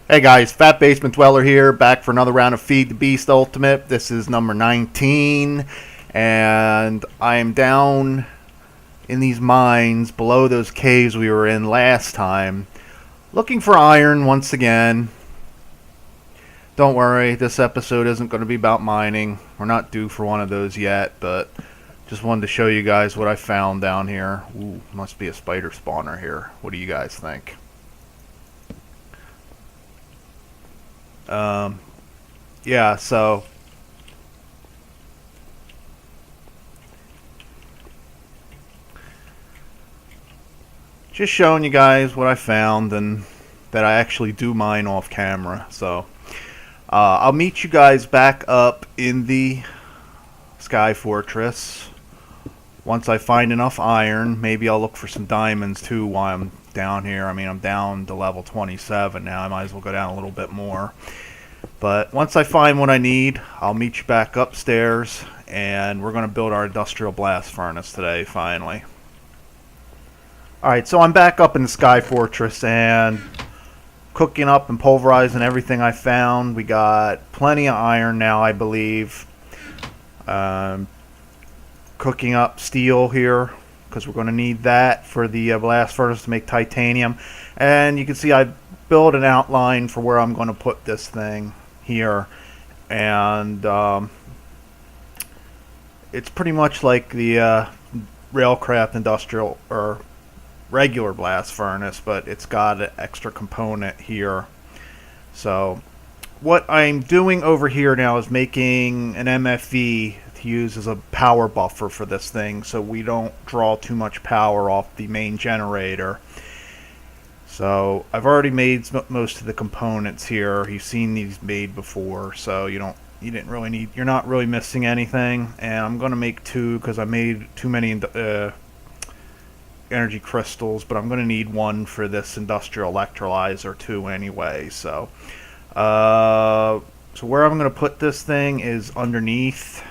Hey guys, Fat Basement Dweller here, back for another round of Feed the Beast Ultimate. This is number 19, and I am down in these mines below those caves we were in last time, looking for iron once again. Don't worry, this episode isn't going to be about mining. We're not due for one of those yet, but just wanted to show you guys what I found down here. Ooh, must be a spider spawner here. What do you guys think? Yeah, so just showing you guys what I found and that I actually do mine off camera. So I'll meet you guys back up in the Sky Fortress once I find enough iron. Maybe I'll look for some diamonds too while I'm down here. I mean, I'm down to level 27 now. I might as well go down a little bit more. But once I find what I need, I'll meet you back upstairs, and we're going to build our Industrial Blast Furnace today, finally. Alright, so I'm back up in the Sky Fortress, and cooking up and pulverizing everything I found. We got plenty of iron now, I believe. Cooking up steel here, because we're going to need that for the blast furnace to make titanium. And you can see I built an outline for where I'm going to put this thing here, and it's pretty much like the Railcraft Industrial or regular blast furnace, but it's got an extra component here. So what I'm doing over here now is making an MFV to use as a power buffer for this thing, so we don't draw too much power off the main generator. So I've already made most of the components here. You've seen these made before, so you're not really missing anything. And I'm going to make two because I made too many energy crystals, but I'm going to need one for this industrial electrolyzer too anyway. So so where I'm going to put this thing is underneath.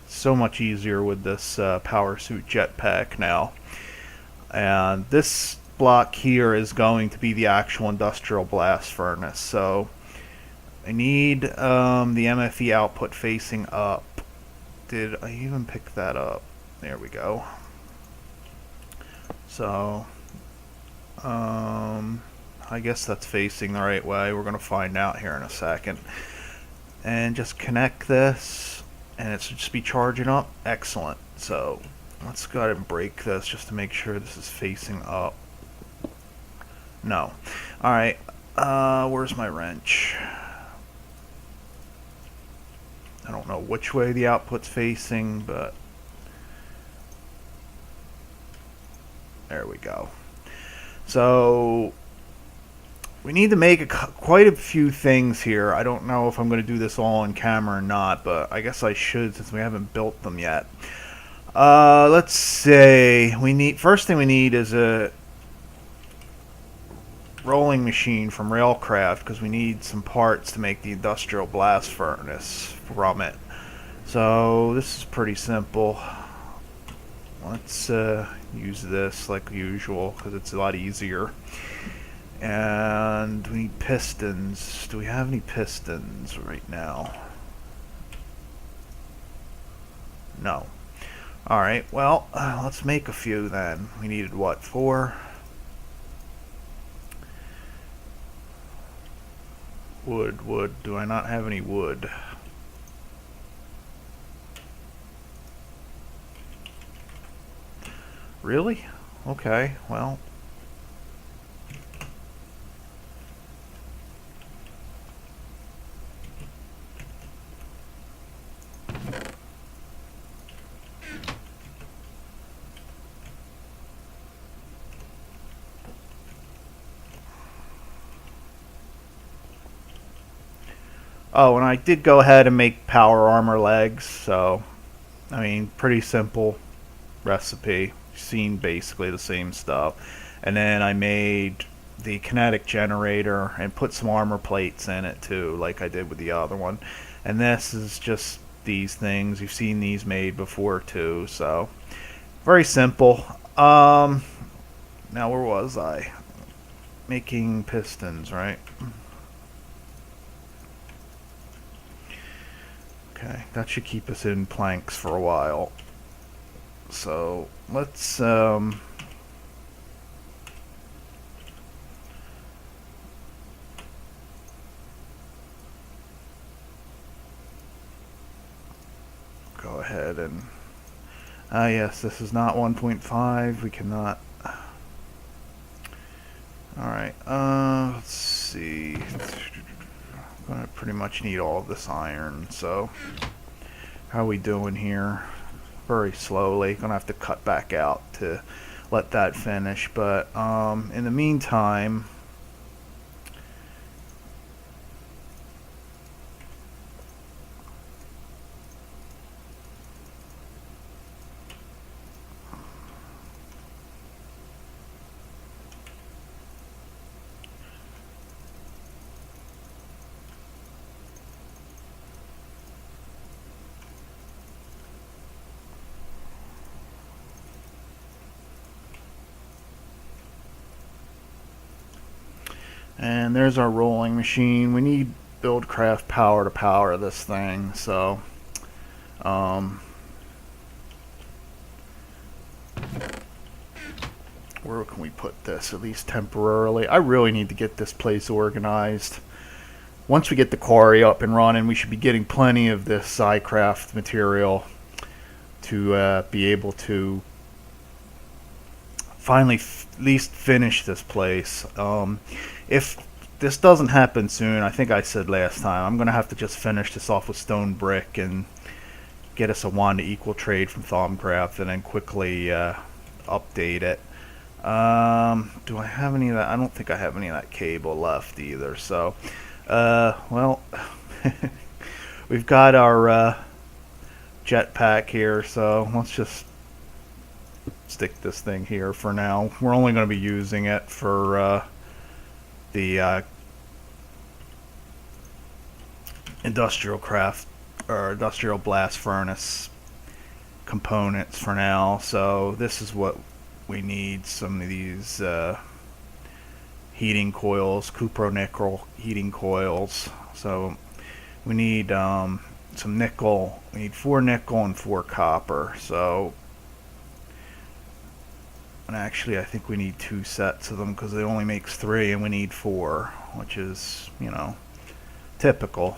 It's so much easier with this power suit jetpack now. And this block here is going to be the actual industrial blast furnace. So I need the MFE output facing up. Did I even pick that up? There we go. So I guess that's facing the right way. We're going to find out here in a second. And just connect this, and it should just be charging up. Excellent. So let's go ahead and break this just to make sure this is facing up. No. Alright, where's my wrench? I don't know which way the output's facing, but there we go. So we need to make quite a few things here. I don't know if I'm going to do this all on camera or not, but I guess I should since we haven't built them yet. Let's say first thing we need is a rolling machine from Railcraft, because we need some parts to make the industrial blast furnace from it. So this is pretty simple. Let's use this like usual because it's a lot easier. And we need pistons. Do we have any pistons right now? No. Alright, well, let's make a few then. We needed what, 4? Wood. Do I not have any wood? Really? Okay, well. Oh, and I did go ahead and make power armor legs, so I mean, pretty simple recipe. Seen basically the same stuff. And then I made the kinetic generator and put some armor plates in it too, like I did with the other one. And this is just these things. You've seen these made before too, so very simple. Now where was I? Making pistons, right? Okay, that should keep us in planks for a while. So let's go ahead and yes, this is not 1.5. We cannot. Alright, let's see. I'm gonna pretty much need all of this iron, so how are we doing here? Very slowly. Gonna have to cut back out to let that finish, but in the meantime, and there's our rolling machine. We need Buildcraft power to power this thing, so where can we put this, at least temporarily? I really need to get this place organized. Once we get the quarry up and running, we should be getting plenty of this Zycraft material to be able to finally at least finish this place. If this doesn't happen soon, I think I said last time, I'm going to have to just finish this off with stone brick and get us a wand to equal trade from Thaumcraft and then quickly update it. Do I have any of that? I don't think I have any of that cable left either. So, well, we've got our jetpack here, so let's just stick this thing here for now. We're only going to be using it for the industrial blast furnace components for now. So this is what we need. Some of these heating coils, cupronickel heating coils. So we need some nickel. We need 4 nickel and 4 copper. So, and actually I think we need 2 sets of them because it only makes 3 and we need 4, which is, you know, typical.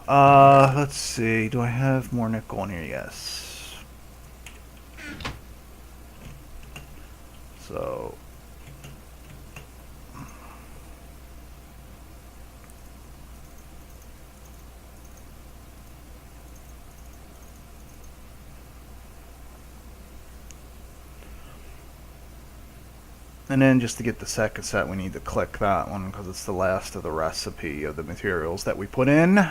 Let's see, do I have more nickel in here? Yes. So and then just to get the second set, we need to click that one because it's the last of the recipe of the materials that we put in.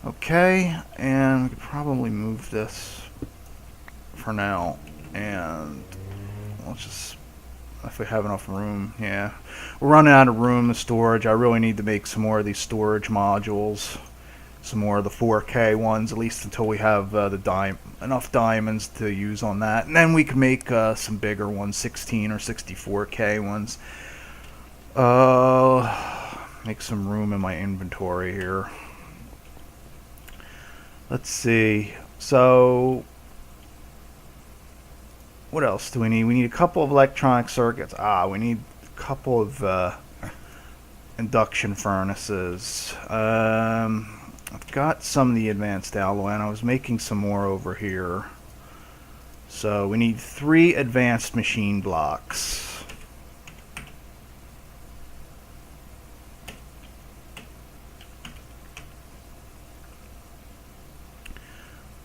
Okay, and we could probably move this for now, and let's just, if we have enough room, yeah. We're running out of room in storage. I really need to make some more of these storage modules, some more of the 4K ones, at least until we have enough diamonds to use on that. And then we can make some bigger ones, 16 or 64K ones. Make some room in my inventory here. Let's see. So, what else do we need? We need a couple of electronic circuits. We need a couple of induction furnaces. I've got some of the advanced alloy, and I was making some more over here. So we need 3 advanced machine blocks.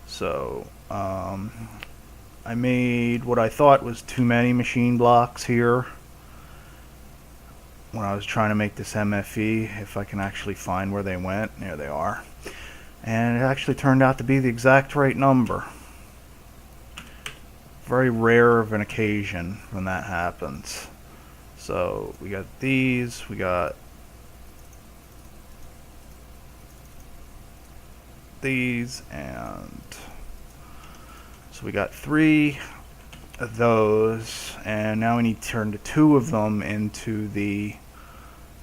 So I made what I thought was too many machine blocks here when I was trying to make this MFE. If I can actually find where they went, there they are. And it actually turned out to be the exact right number. Very rare of an occasion when that happens. So we got these, we got these, and so we got 3 of those, and now we need to turn the 2 of them into the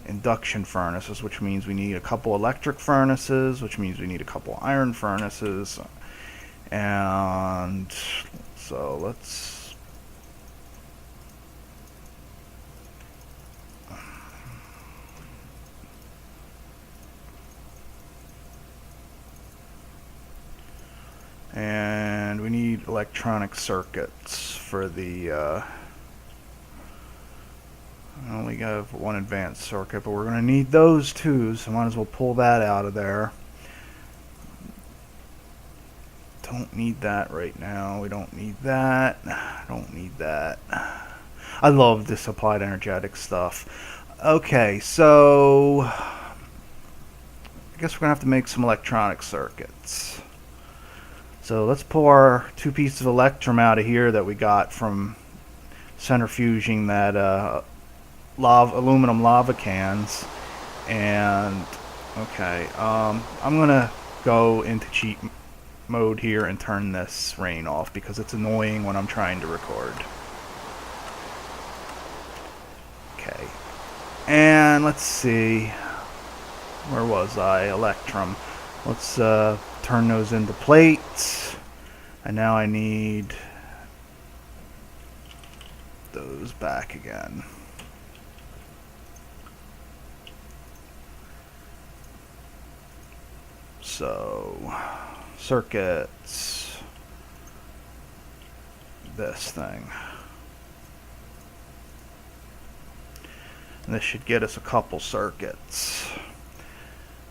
induction furnaces, which means we need a couple electric furnaces, which means we need a couple iron furnaces. And so let's and we need electronic circuits for the I only have one advanced circuit, but we're going to need those too, so might as well pull that out of there. Don't need that right now. We don't need that. Don't need that. I love this applied energetic stuff. Okay, so I guess we're going to have to make some electronic circuits. So let's pull our two pieces of electrum out of here that we got from centrifuging that aluminum lava cans. And okay, I'm gonna go into cheat mode here and turn this rain off because it's annoying when I'm trying to record. Okay, and let's see, where was I? Electrum. Let's turn those into plates, and now I need those back again. So, circuits, this thing. And this should get us a couple circuits.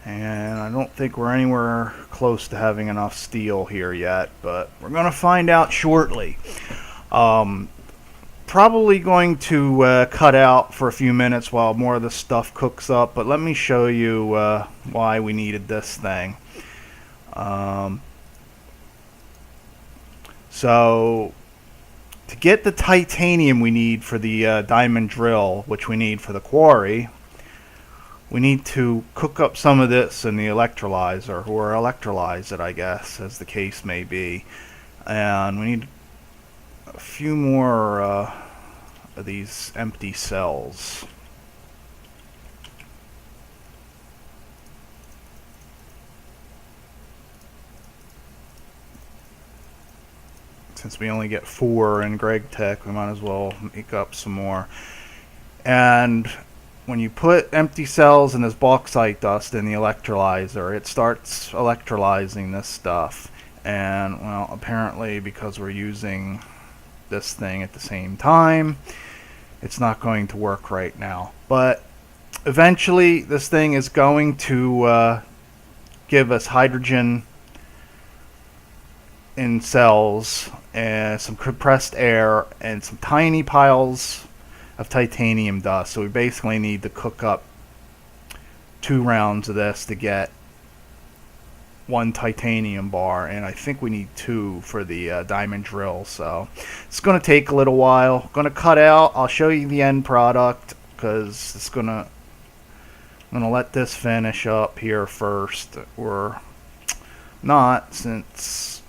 And I don't think we're anywhere close to having enough steel here yet, but we're going to find out shortly. Probably going to cut out for a few minutes while more of this stuff cooks up, but let me show you why we needed this thing. So to get the titanium we need for the diamond drill, which we need for the quarry, we need to cook up some of this in the electrolyzer, or electrolyze it, I guess, as the case may be. And we need a few more of these empty cells. Since we only get 4 in Gregtech, we might as well make up some more. And when you put empty cells and this bauxite dust in the electrolyzer, it starts electrolyzing this stuff. And, well, apparently because we're using this thing at the same time, it's not going to work right now. But eventually this thing is going to give us hydrogen in cells and some compressed air and some tiny piles of titanium dust. So we basically need to cook up 2 rounds of this to get 1 titanium bar, and I think we need 2 for the diamond drill. So it's going to take a little while. Going to cut out. I'll show you the end product because it's I'm going to let this finish up here first, or not, since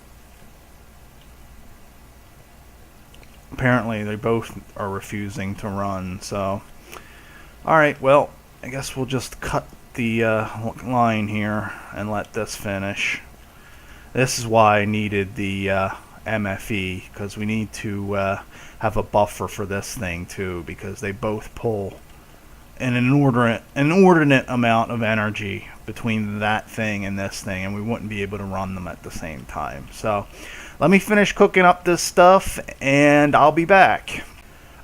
apparently they both are refusing to run. So alright, well, I guess we'll just cut the line here and let this finish. This is why I needed the MFE, because we need to have a buffer for this thing too, because they both pull an inordinate amount of energy between that thing and this thing, and we wouldn't be able to run them at the same time. So let me finish cooking up this stuff and I'll be back.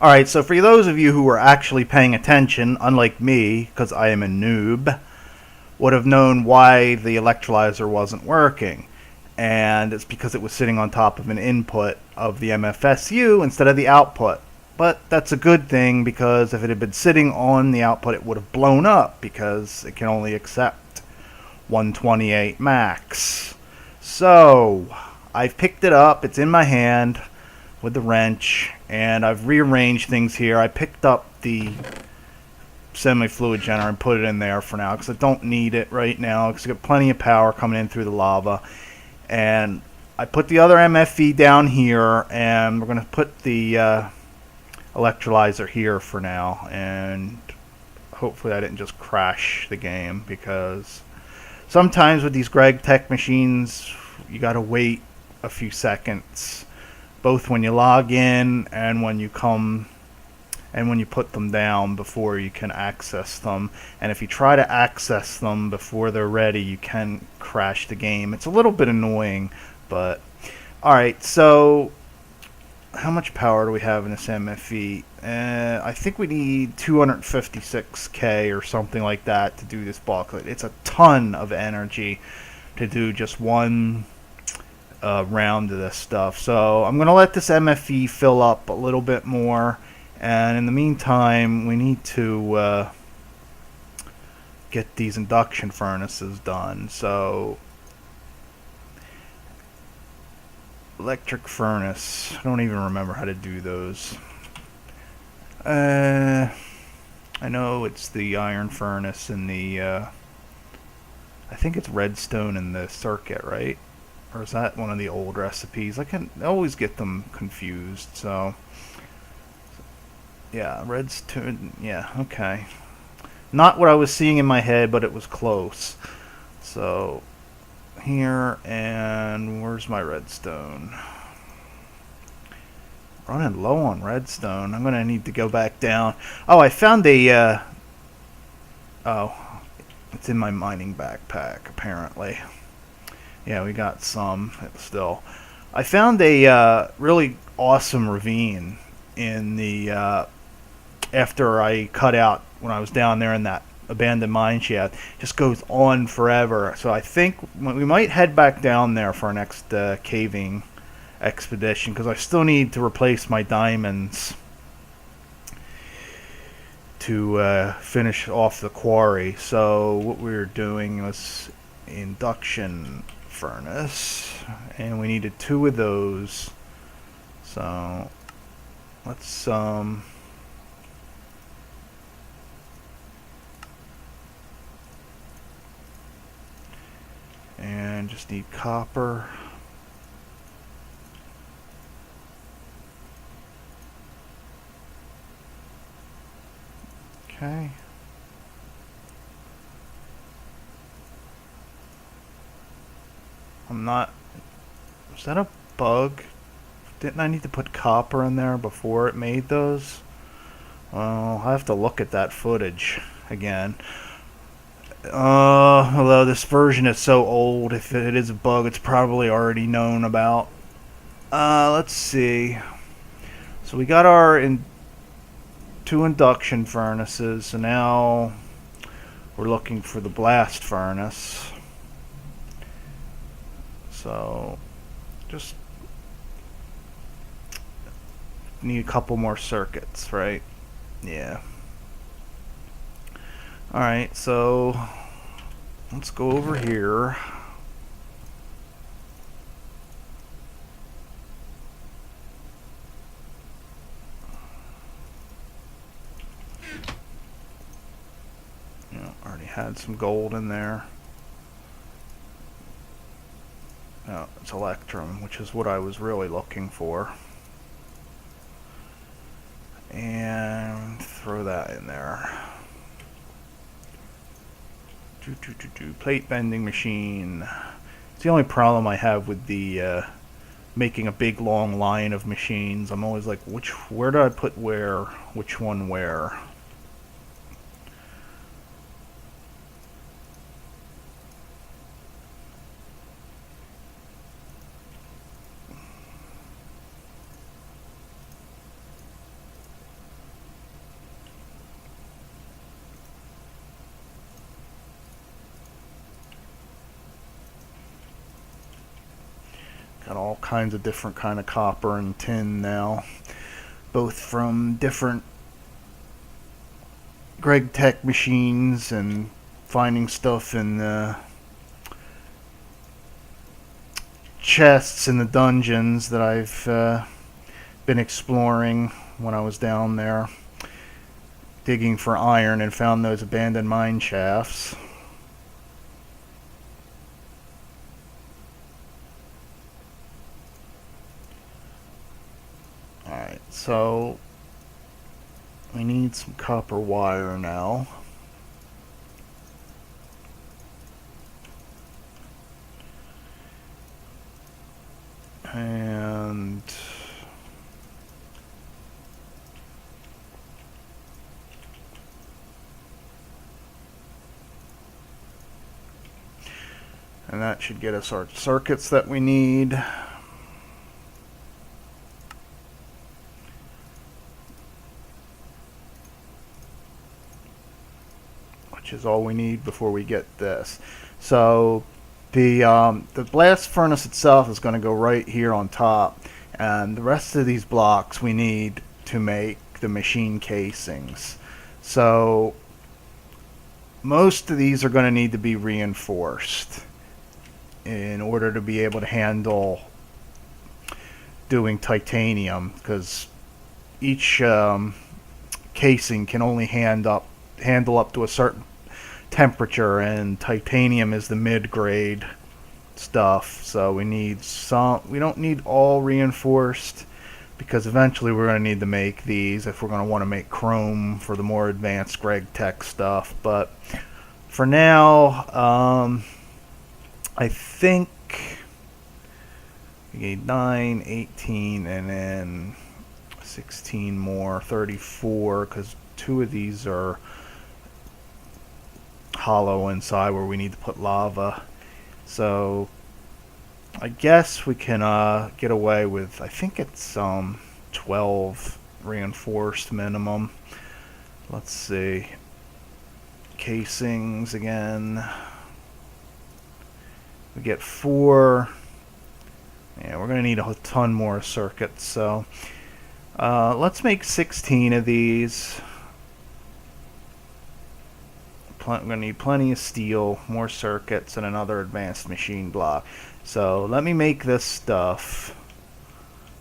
Alright, so for those of you who were actually paying attention, unlike me, because I am a noob, would have known why the electrolyzer wasn't working. And it's because it was sitting on top of an input of the MFSU instead of the output. But that's a good thing, because if it had been sitting on the output, it would have blown up, because it can only accept 128 max. So I've picked it up, it's in my hand with the wrench, and I've rearranged things here. I picked up the semi-fluid generator and put it in there for now, because I don't need it right now, because I've got plenty of power coming in through the lava. And I put the other MFE down here, and we're going to put the electrolyzer here for now, and hopefully I didn't just crash the game, because sometimes with these Gregtech machines, you gotta wait a few seconds, both when you log in and when you put them down, before you can access them. And if you try to access them before they're ready, you can crash the game. It's a little bit annoying, but alright, so how much power do we have in this MFE? I think we need 256k or something like that to do this bauxite. It's a ton of energy to do just one round of this stuff. So I'm going to let this MFE fill up a little bit more, and in the meantime we need to get these induction furnaces done. So electric furnace, I don't even remember how to do those. I know it's the iron furnace and the I think it's redstone in the circuit, right? Or is that one of the old recipes? I can always get them confused. So yeah, redstone, yeah, okay. Not what I was seeing in my head, but it was close. So here, and where's my redstone? Running low on redstone. I'm gonna need to go back down. Oh, I found a oh, it's in my mining backpack apparently. Yeah, we got some still. I found a really awesome ravine in the after I cut out when I was down there in that abandoned mine shaft. Just goes on forever. So I think we might head back down there for our next caving expedition, because I still need to replace my diamonds to finish off the quarry. So what we were doing was induction furnace, and we needed 2 of those. So let's and just need copper. Okay. I'm not... Was that a bug? Didn't I need to put copper in there before it made those? Well, I'll have to look at that footage again. Although this version is so old, if it is a bug, it's probably already known about. Let's see. So we got our 2 induction furnaces, so now we're looking for the blast furnace. So just need a couple more circuits, right? Yeah. Alright, so let's go over here. Already had some gold in there. No, it's electrum, which is what I was really looking for. And throw that in there. Plate bending machine. It's the only problem I have with the making a big long line of machines. I'm always like, where do I put where? Which one where? Got all kinds of different kind of copper and tin now, both from different Gregtech machines and finding stuff in the chests in the dungeons that I've been exploring when I was down there digging for iron, and found those abandoned mine shafts. Alright, so we need some copper wire now. And that should get us our circuits that we need. Which is all we need before we get this. So the blast furnace itself is going to go right here on top, and the rest of these blocks we need to make the machine casings. So most of these are going to need to be reinforced in order to be able to handle doing titanium, because each casing can only handle up to a certain temperature, and titanium is the mid-grade stuff. So we need some. We don't need all reinforced, because eventually we're going to need to make these if we're going to want to make chrome for the more advanced Gregtech stuff. But for now, I think we need 9, 18, and then 16 more, 34, because 2 of these are hollow inside where we need to put lava. So I guess we can get away with, I think it's 12 reinforced minimum. Let's see, casings again, we get 4. Yeah, we're gonna need a ton more circuits, so let's make 16 of these. We're going to need plenty of steel, more circuits, and another advanced machine block. So let me make this stuff,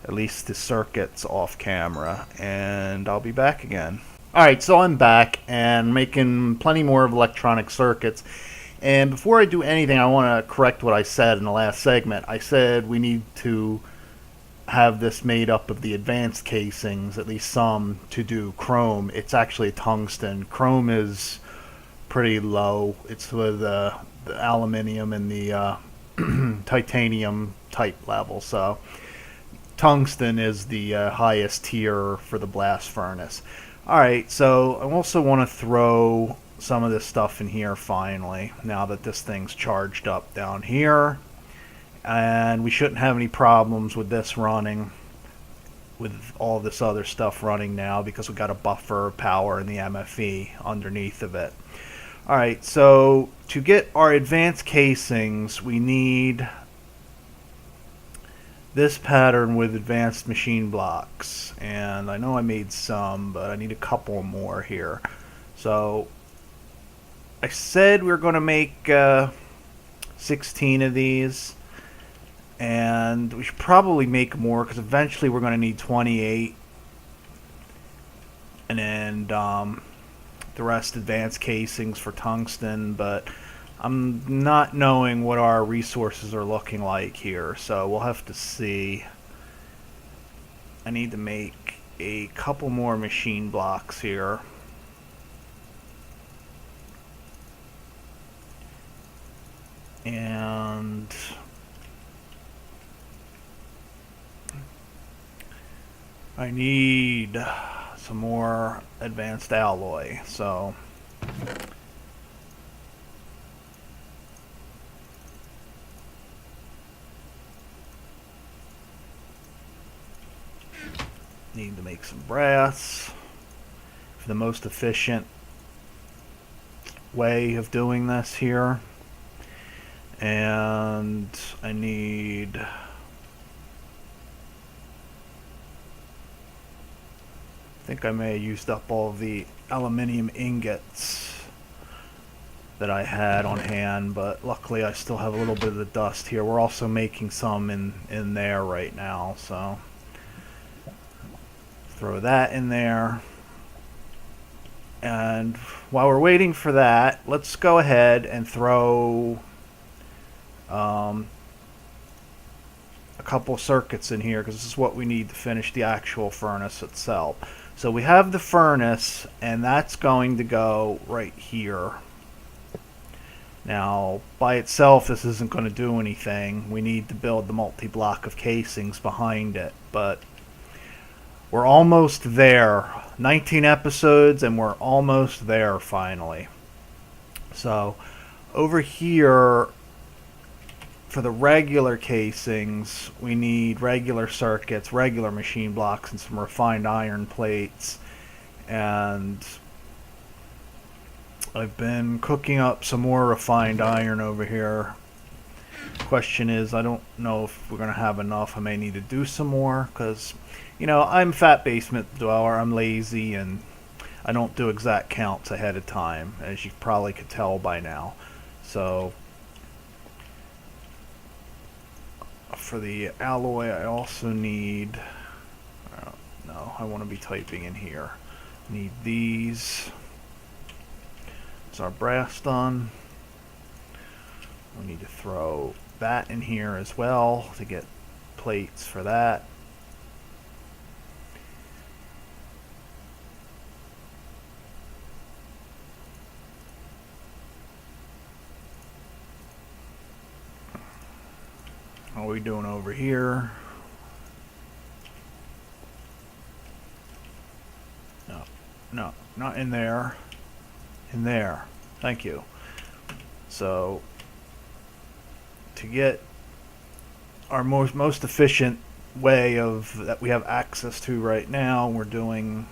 at least the circuits, off camera, and I'll be back again. Alright, so I'm back and making plenty more of electronic circuits. And before I do anything, I want to correct what I said in the last segment. I said we need to have this made up of the advanced casings, at least some, to do chrome. It's actually tungsten. Chrome is pretty low. It's with the aluminium and the titanium type level. So tungsten is the highest tier for the blast furnace. Alright, so I also want to throw some of this stuff in here finally, now that this thing's charged up down here. And we shouldn't have any problems with this running, with all this other stuff running now, because we got a buffer power in the MFE underneath of it. Alright, so to get our advanced casings, we need this pattern with advanced machine blocks. And I know I made some, but I need a couple more here. So I said we were going to make 16 of these. And we should probably make more, because eventually we're going to need 28. And then the rest advanced casings for tungsten, but I'm not knowing what our resources are looking like here, so we'll have to see. I need to make a couple more machine blocks here. And I need some more advanced alloy, so need to make some brass for the most efficient way of doing this here. And I need I think I may have used up all of the aluminium ingots that I had on hand, but luckily I still have a little bit of the dust here. We're also making some in there right now, so throw that in there. And while we're waiting for that, let's go ahead and throw a couple circuits in here, because this is what we need to finish the actual furnace itself. So we have the furnace, and that's going to go right here. Now, by itself, this isn't going to do anything. We need to build the multi-block of casings behind it, but we're almost there. 19 episodes, and we're almost there finally. So, over here, for the regular casings, we need regular circuits, regular machine blocks, and some refined iron plates. And I've been cooking up some more refined iron over here. Question is, I don't know if we're going to have enough. I may need to do some more because, you know, I'm fat basement dweller. I'm lazy and I don't do exact counts ahead of time, as you probably could tell by now. So for the alloy, I also need, no, I want to be typing in here. Need these. It's our brass done. We need to throw that in here as well to get plates for that. What are we doing over here? No, not in there. In there. Thank you. So, to get our most efficient way of that we have access to right now, we're doing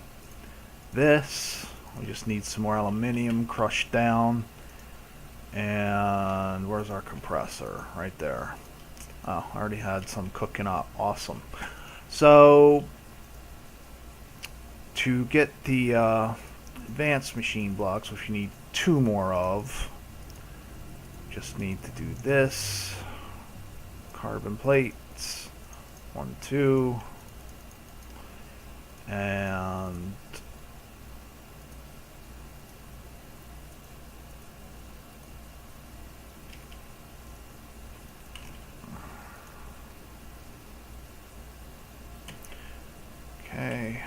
this. We just need some more aluminium crushed down. And where's our compressor? Right there. Oh, I already had some cooking up. Awesome. So, to get the advanced machine blocks, which you need 2 more of, just need to do this. Carbon plates. 1, 2. And okay.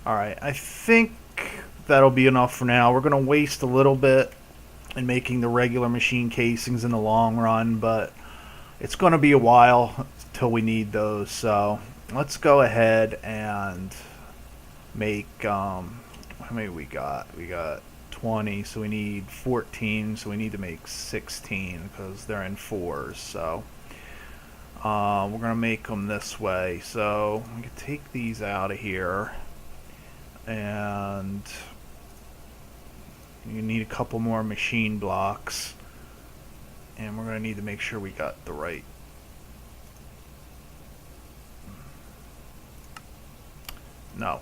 Alright, I think that'll be enough for now. We're going to waste a little bit in making the regular machine casings in the long run, but it's going to be a while till we need those. So let's go ahead and make, how many we got? We got 20, so we need 14, so we need to make 16 because they're in 4s. So we're going to make them this way. So we can take these out of here. And you need a couple more machine blocks, and we're going to need to make sure we got the right. No,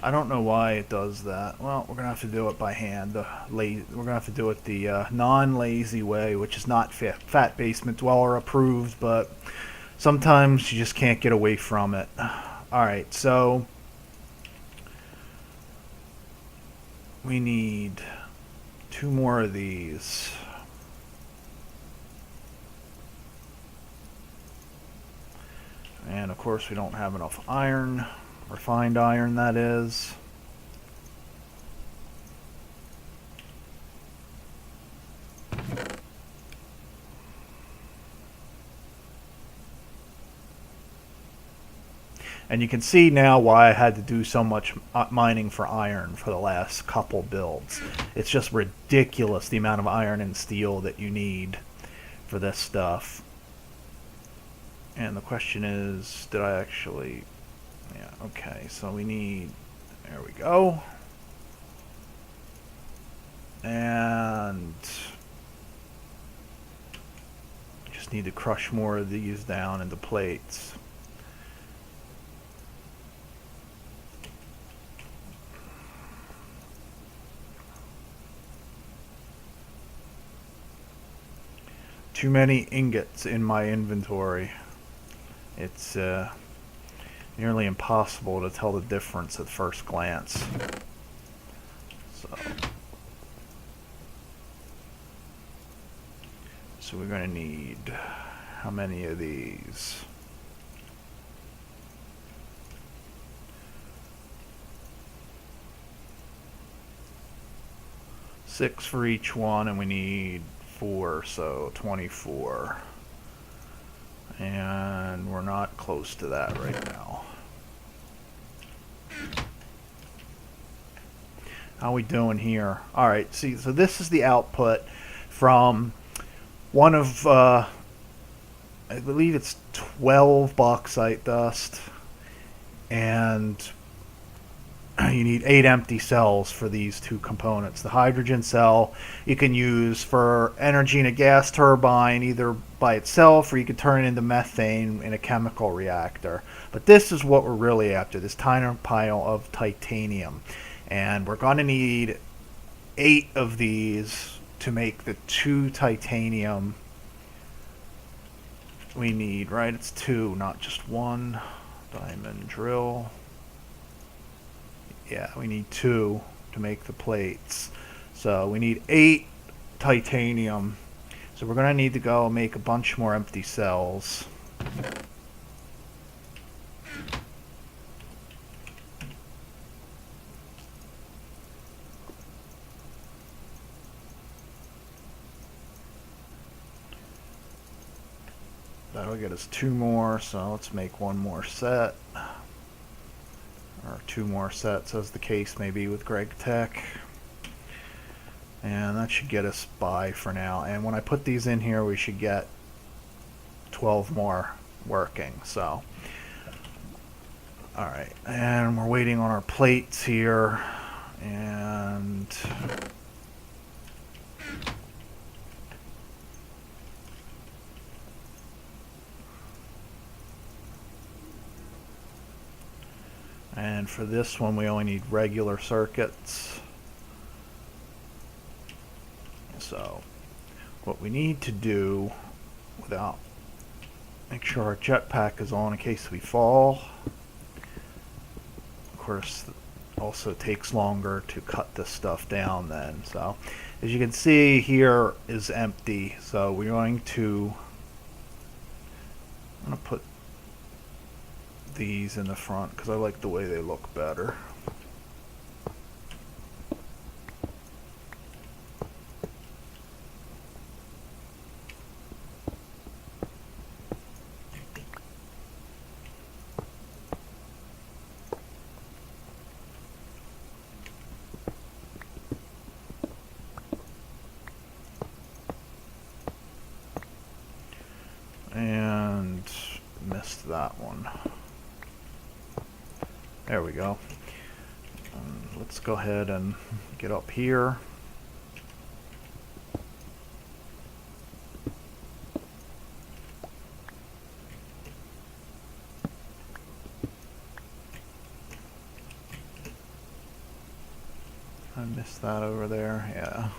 I don't know why it does that. Well, we're going to have to do it by hand. We're going to have to do it the non-lazy way, which is not fat basement dweller approved, but sometimes you just can't get away from it. Alright, so we need 2 more of these. And of course we don't have enough iron, refined iron that is. And you can see now why I had to do so much mining for iron for the last couple builds. It's just ridiculous the amount of iron and steel that you need for this stuff. And the question is, did I actually... Yeah, okay, so we need... There we go. And... just need to crush more of these down into plates. Too many ingots in my inventory. It's nearly impossible to tell the difference at first glance. So we're going to need how many of these? 6 for each one, and we need 4, so 24. And we're not close to that right now. How are we doing here? Alright, see, so this is the output from one of, I believe it's 12 bauxite dust, and you need 8 empty cells for these two components. The hydrogen cell you can use for energy in a gas turbine, either by itself or you can turn it into methane in a chemical reactor. But this is what we're really after, this tiny pile of titanium. And we're going to need 8 of these to make the 2 titanium we need, right? It's 2, not just 1. Diamond drill. Yeah, we need 2 to make the plates. So we need 8 titanium. So we're going to need to go make a bunch more empty cells. That'll get us 2 more, so let's make 1 more set. Or 2 more sets, as the case may be with Gregtech. And that should get us by for now. And when I put these in here, we should get 12 more working. So, alright, and we're waiting on our plates here. And for this one, we only need regular circuits. So, what we need to do, make sure our jetpack is on in case we fall. Of course, it also takes longer to cut this stuff down then. So, as you can see, here is empty. So, we're going to put these in the front because I like the way they look better. And missed that one. There we go. Let's go ahead and get up here. I missed that over there, yeah.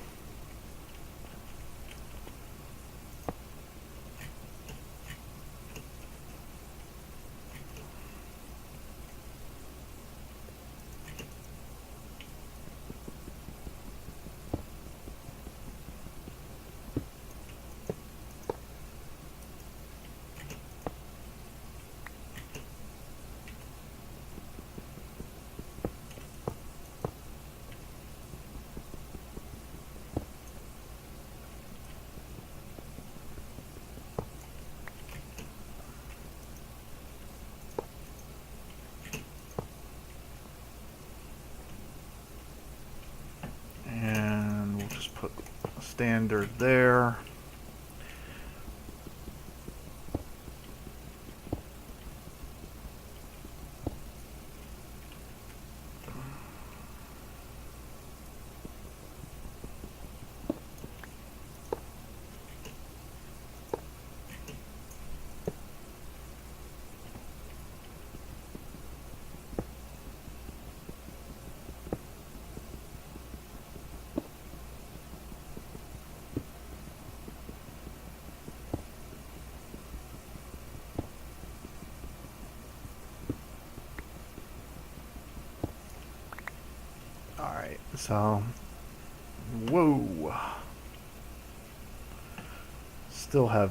Put a standard there. Alright, so, whoa, still have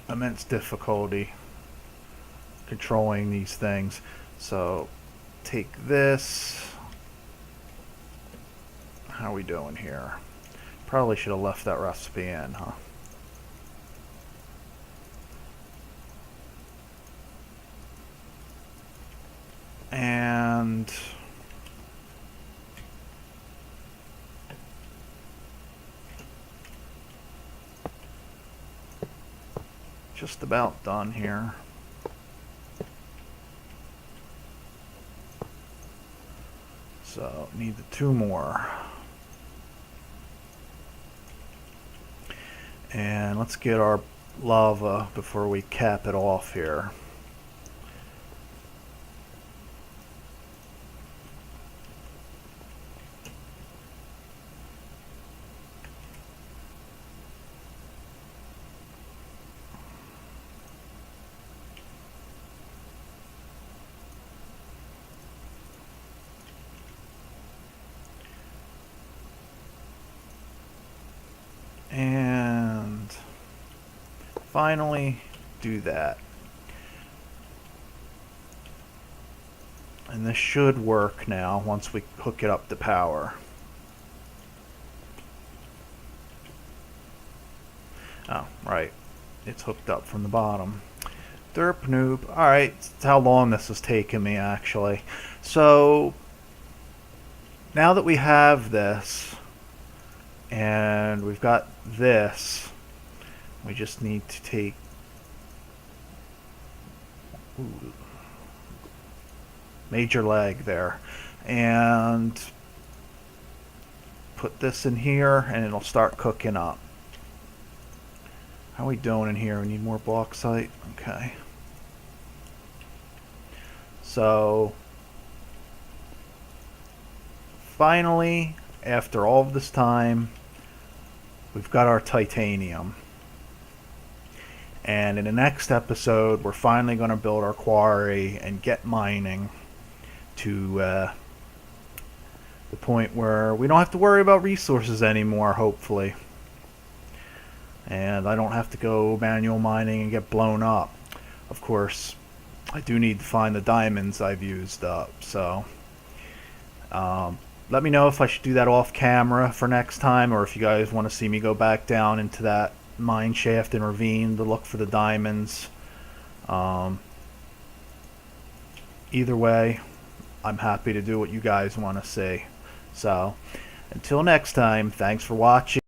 immense difficulty controlling these things. So, take this, how are we doing here? Probably should have left that recipe in, huh? And just about done here. So need the 2 more. And let's get our lava before we cap it off here. And finally do that. And this should work now once we hook it up to power. Oh, right. It's hooked up from the bottom. Derp noob. Alright, that's how long this has taken me actually. So now that we have this and we've got this, we just need to take major lag there and put this in here and it'll start cooking up. How are we doing in here? We need more bauxite. Okay. So finally, after all of this time, we've got our titanium. And in the next episode, we're finally going to build our quarry and get mining to the point where we don't have to worry about resources anymore, hopefully. And I don't have to go manual mining and get blown up. Of course, I do need to find the diamonds I've used up, so let me know if I should do that off camera for next time, or if you guys want to see me go back down into that mine shaft and ravine to look for the diamonds. Either way, I'm happy to do what you guys want to see. So until next time, thanks for watching.